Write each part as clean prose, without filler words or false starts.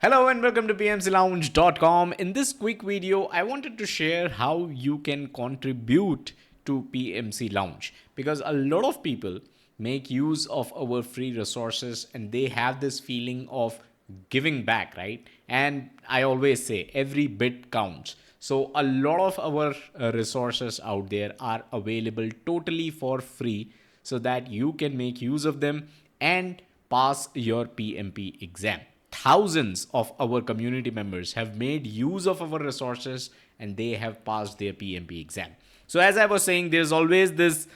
Hello and welcome to PMCLounge.com. In this quick video, I wanted to share how you can contribute to PMC Lounge because a lot of people make use of our free resources and they have this feeling of giving back, right? And I always say every bit counts. So a lot of our resources out there are available totally for free so that you can make use of them and pass your PMP exam. Thousands of our community members have made use of our resources and they have passed their PMP exam. So, as I was saying, there's always this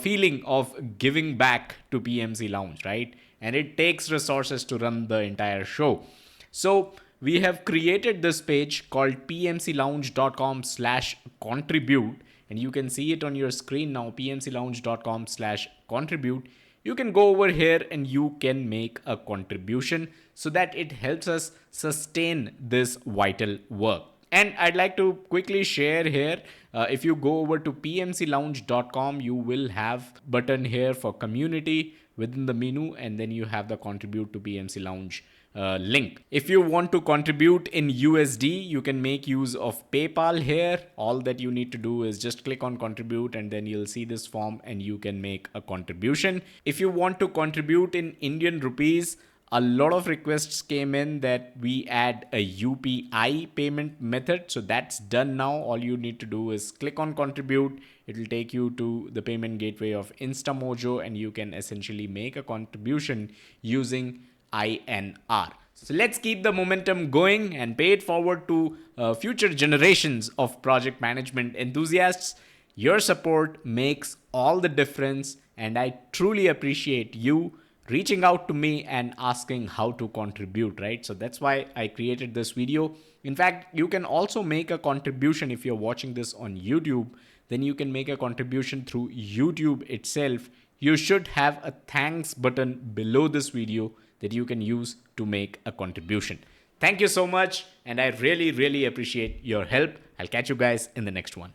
feeling of giving back to PMC Lounge, right? And it takes resources to run the entire show. So, we have created this page called pmclounge.com/contribute, and you can see it on your screen now, pmclounge.com/contribute. You can go over here and you can make a contribution so that it helps us sustain this vital work. And I'd like to quickly share here, if you go over to pmclounge.com, you will have button here for community within the menu, and then you have the contribute to PMC Lounge link. If you want to contribute in USD, you can make use of PayPal here. All that you need to do is just click on contribute and then you'll see this form and you can make a contribution. If you want to contribute in Indian rupees, a lot of requests came in that we add a UPI payment method. So that's done now. All you need to do is click on contribute. It will take you to the payment gateway of InstaMojo and you can essentially make a contribution using INR. So let's keep the momentum going and pay it forward to future generations of project management enthusiasts. Your support makes all the difference, and I truly appreciate you reaching out to me and asking how to contribute, right? So that's why I created this video. In fact, you can also make a contribution if you're watching this on YouTube. Then you can make a contribution through YouTube itself. You should have a thanks button below this video that you can use to make a contribution. Thank you so much, and I really appreciate your help. I'll catch you guys in the next one.